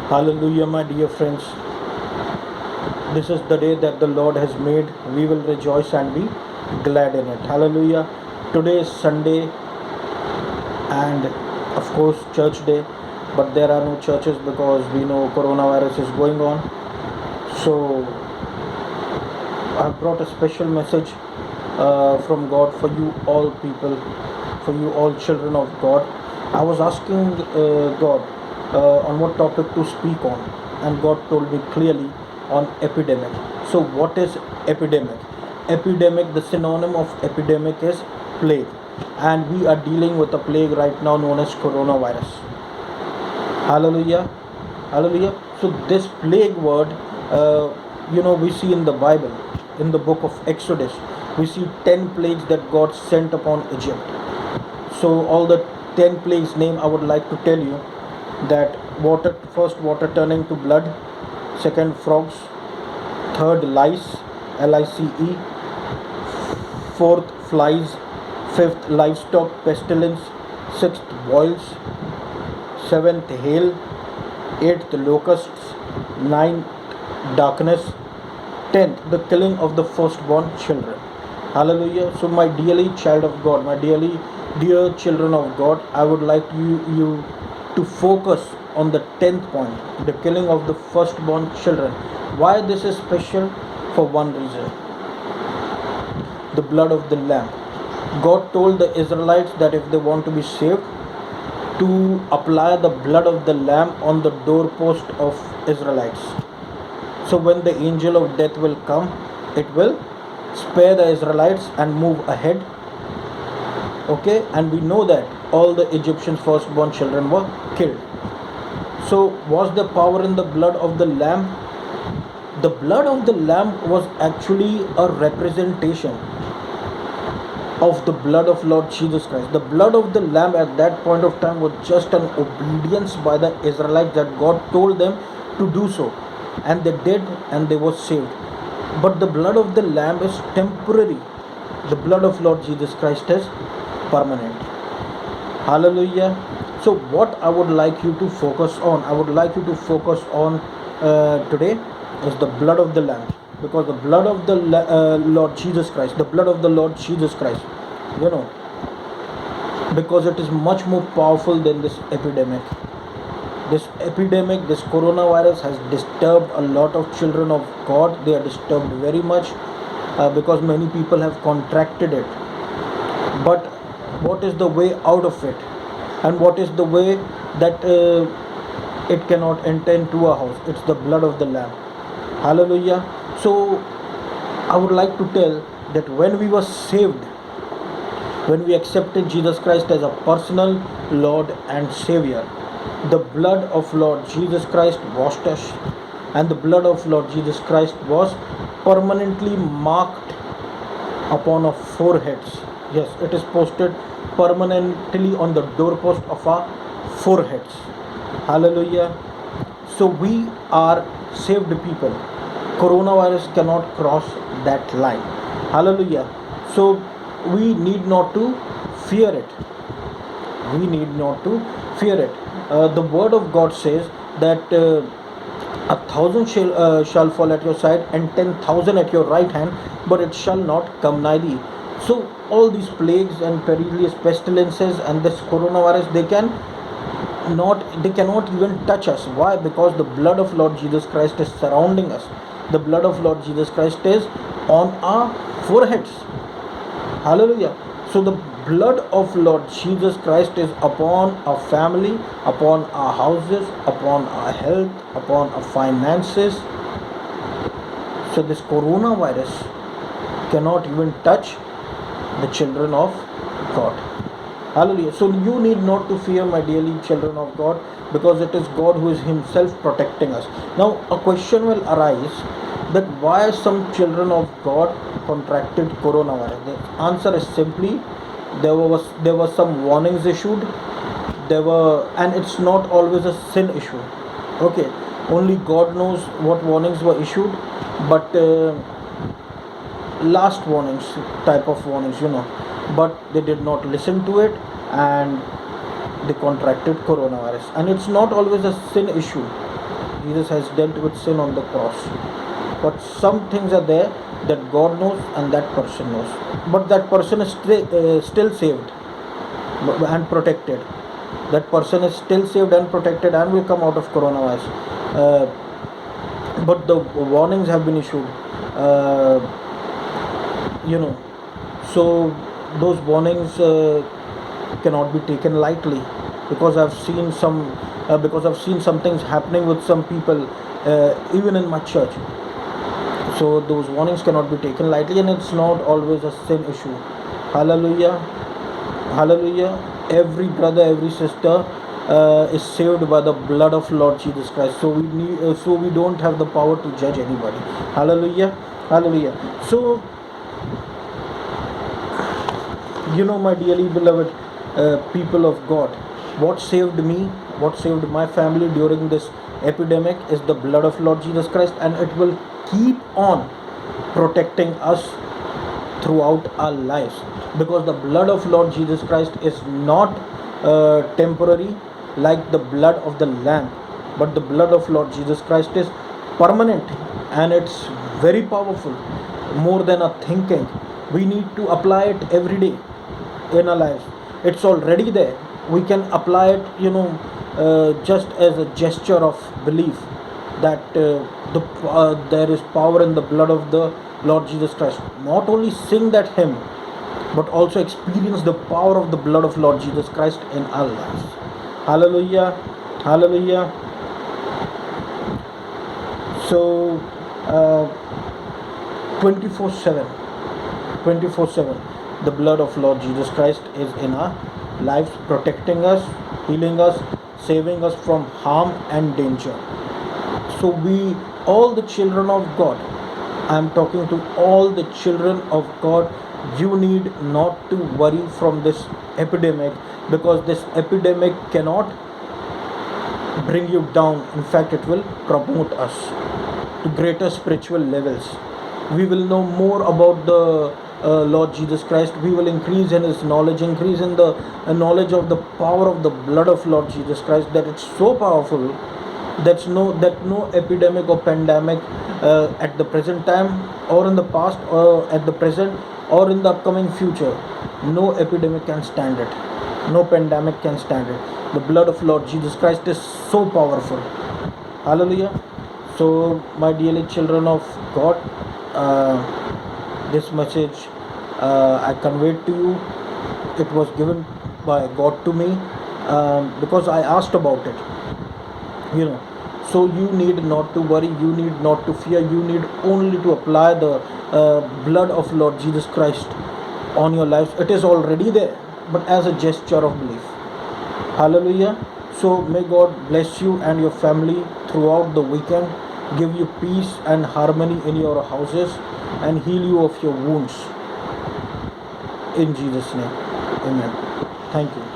Hallelujah, my dear friends. This is the day that the Lord has made. We will rejoice and be glad in it. Hallelujah. Today is Sunday and, of course, church day, but there are no churches because we know coronavirus is going on. So, I've brought a special message from God for you all people, for you all children of God. I was asking God on what topic to speak on, and God told me clearly on epidemic. So, what is epidemic? Epidemic, the synonym of epidemic is plague, and we are dealing with a plague right now known as coronavirus. Hallelujah. Hallelujah. So this plague word, we see in the Bible, in the book of Exodus, we see 10 plagues that God sent upon Egypt. So all the 10 plagues name I would like to tell you that water, first water turning to blood, second frogs, third lice, lice, fourth flies, fifth livestock pestilence, sixth boils, seventh hail, eighth locusts, ninth darkness, tenth the killing of the firstborn children. Hallelujah. So my dearly child of God, my dear children of God, I would like you to focus on the 10th point, the killing of the firstborn children. Why this is special? For one reason, the blood of the lamb. God told the Israelites that if they want to be saved, to apply the blood of the lamb on the doorpost of Israelites. So when the angel of death will come, it will spare the Israelites and move ahead. Okay, and we know that all the Egyptians' firstborn children were killed. So was there power in the blood of the lamb? The blood of the lamb was actually a representation of the blood of Lord Jesus Christ. The blood of the lamb at that point of time was just an obedience by the Israelites that God told them to do so, and they did, and they were saved. But the blood of the lamb is temporary. The blood of Lord Jesus Christ is permanent. Hallelujah. So what I would like you to focus on, I would like you to focus on today is the blood of the lamb, because the blood of the Lord Jesus Christ, the blood of the Lord Jesus Christ, you know, because it is much more powerful than this epidemic. This epidemic, this coronavirus has disturbed a lot of children of God. They are disturbed very much because many people have contracted it. But what is the way out of it? And what is the way that it cannot enter into a house? It's the blood of the lamb. Hallelujah. So I would like to tell that when we were saved, when we accepted Jesus Christ as a personal Lord and Savior, the blood of Lord Jesus Christ washed us, and the blood of Lord Jesus Christ was permanently marked upon our foreheads. Yes, it is posted permanently on the doorpost of our foreheads. Hallelujah. So we are saved people. Coronavirus cannot cross that line. Hallelujah. So we need not to fear it. We need not to fear it. The word of God says that 1,000 shall fall at your side and 10,000 at your right hand, but it shall not come nigh thee. So all these plagues and perilous pestilences and this coronavirus, they cannot even touch us. Why? Because the blood of Lord Jesus Christ is surrounding us. The blood of Lord Jesus Christ is on our foreheads. Hallelujah. So the blood of Lord Jesus Christ is upon our family, upon our houses, upon our health, upon our finances. So this coronavirus cannot even touch the children of God. Hallelujah. So you need not to fear, my dearly children of God, because it is God who is himself protecting us. Now a question will arise that why some children of God contracted coronavirus. The answer is simply there were some warnings issued. And it's not always a sin issue. Okay, only God knows what warnings were issued, but last warnings, type of warnings, but they did not listen to it, and they contracted coronavirus. And it's not always a sin issue. Jesus has dealt with sin on the cross. But some things are there that God knows and that person knows. But that person is still saved and protected. That person is still saved and protected and will come out of coronavirus. But the warnings have been issued. Uh, you know, so those warnings cannot be taken lightly, because I've seen some things happening with some people, even in my church. So those warnings cannot be taken lightly, and it's not always a sin issue. Hallelujah, hallelujah. Every brother, every sister is saved by the blood of Lord Jesus Christ. So we don't have the power to judge anybody. Hallelujah, hallelujah. So, my dearly beloved people of God, what saved me, what saved my family during this epidemic is the blood of Lord Jesus Christ, and it will keep on protecting us throughout our lives, because the blood of Lord Jesus Christ is not temporary like the blood of the lamb, but the blood of Lord Jesus Christ is permanent, and it's very powerful, more than a thinking. We need to apply it every day in our lives. It's already there. We can apply it, just as a gesture of belief that there is power in the blood of the Lord Jesus Christ. Not only sing that hymn, but also experience the power of the blood of Lord Jesus Christ in our lives. Hallelujah, hallelujah. So, 24/7, 24/7, the blood of Lord Jesus Christ is in our lives, protecting us, healing us, saving us from harm and danger. So all the children of God, I am talking to all the children of God, you need not to worry from this epidemic, because this epidemic cannot bring you down. In fact, it will promote us to greater spiritual levels. We will know more about the Lord Jesus Christ. We will increase in His knowledge, increase in the knowledge of the power of the blood of Lord Jesus Christ, that it's so powerful that no epidemic or pandemic at the present time, or in the past, or at the present, or in the upcoming future, no epidemic can stand it. No pandemic can stand it. The blood of Lord Jesus Christ is so powerful. Hallelujah. So, my dearly children of God, this message I conveyed to you. It was given by God to me, because I asked about it. So you need not to worry, you need not to fear, you need only to apply the blood of Lord Jesus Christ on your lives. It is already there, but as a gesture of belief. Hallelujah. So may God bless you and your family throughout the weekend, give you peace and harmony in your houses, and heal you of your wounds, in Jesus' name. Amen. Thank you.